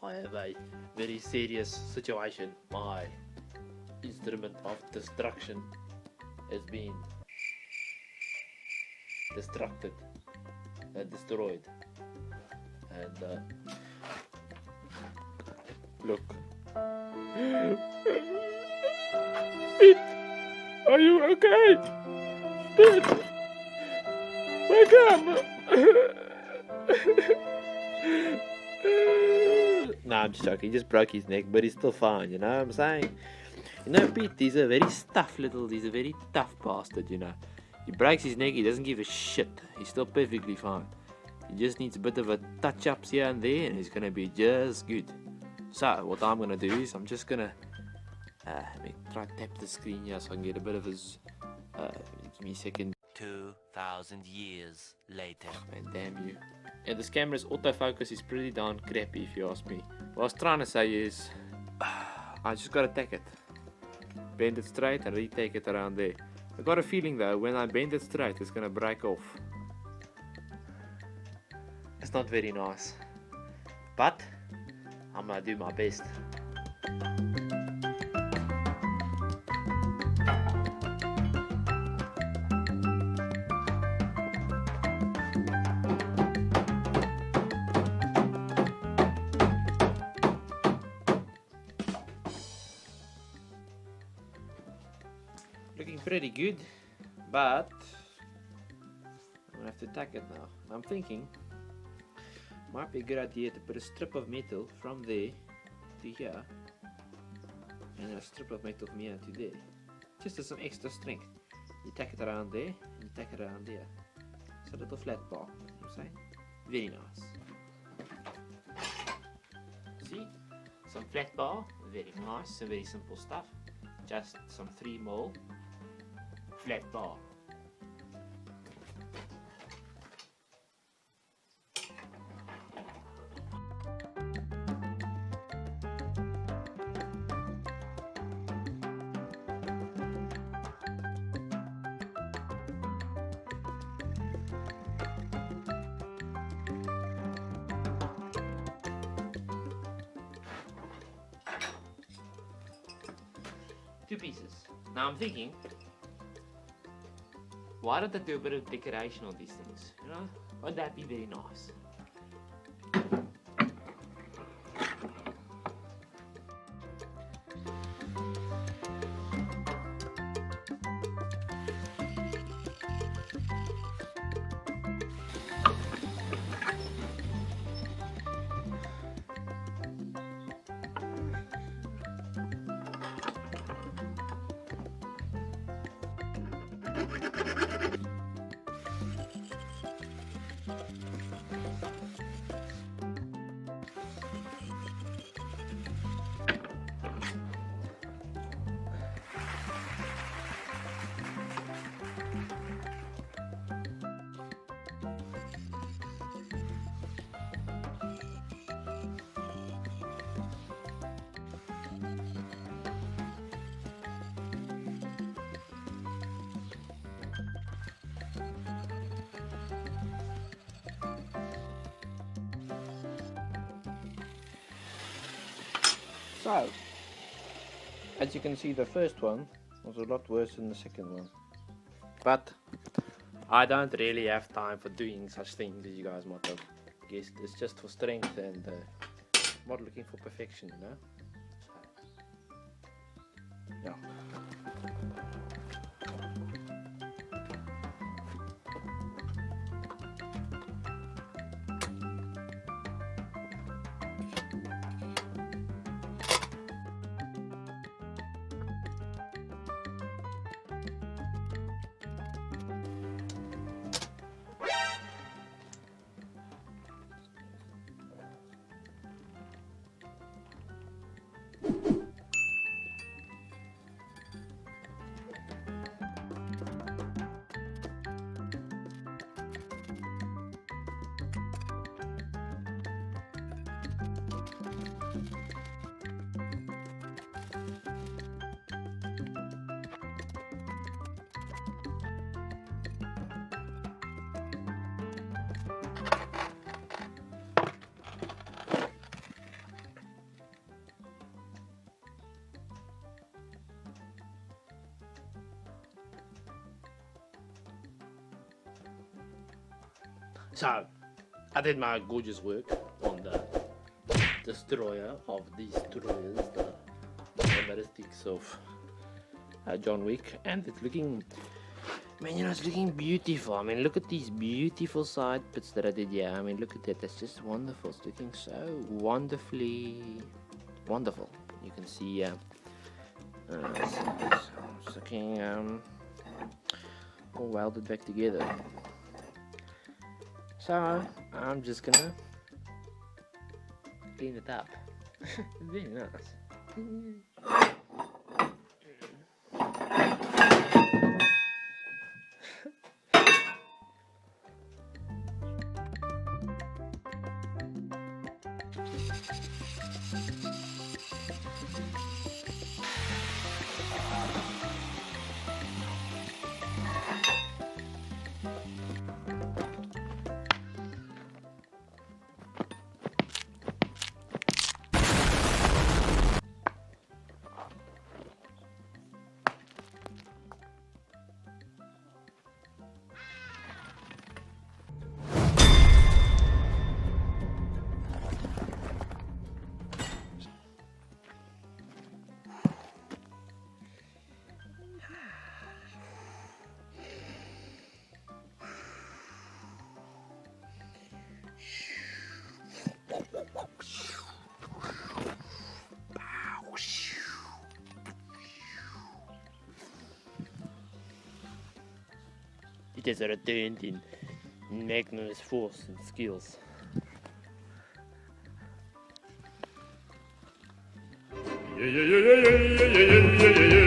I have a very serious situation. My instrument of destruction has been destroyed. And look. Pete, are you okay? Pete, wake up! Nah, I'm just joking. He just broke his neck, but he's still fine, you know what I'm saying? You know, Pete, he's a very tough bastard, you know. He breaks his neck, he doesn't give a shit. He's still perfectly fine. He just needs a bit of a touch-ups here and there, and he's going to be just good. So, what I'm going to do is, I'm just going to try to tap the screen here so I can get a bit of his... give me a second. 2,000 years later. Man, damn you. Yeah, this camera's autofocus is pretty darn crappy if you ask me. What I was trying to say is, I just gotta take it. Bend it straight and retake it around there. I got a feeling though, when I bend it straight, it's gonna break off. It's not very nice. But, I'm gonna do my best. Looking pretty good, but I'm gonna have to tack it now. I'm thinking might be a good idea to put a strip of metal from there to here, and a strip of metal from here to there, just as some extra strength. You tack it around there, and you tack it around there. It's a little flat bar, you know what I'm saying? Very nice. See? Some flat bar, very nice, some very simple stuff. Just some 3mm flat bar. Two pieces. Now I'm thinking, why don't I do a bit of decoration on these things? You know, would that be very nice? So, as you can see, the first one was a lot worse than the second one. But I don't really have time for doing such things as you guys might have guessed. It's just for strength and I'm not looking for perfection, you know? So, yeah. So, I did my gorgeous work on the destroyer of destroyers, the ballistics of John Wick, and it's looking, man, you know, it's looking beautiful. I mean, look at these beautiful side bits that I did here. I mean, look at that. That's just wonderful. It's looking so wonderfully wonderful. You can see, it's looking all welded back together. So I'm just gonna clean it up. Very nice. It has returned in magnanimous force and skills. Yeah, yeah, yeah, yeah, yeah, yeah, yeah, yeah, yeah.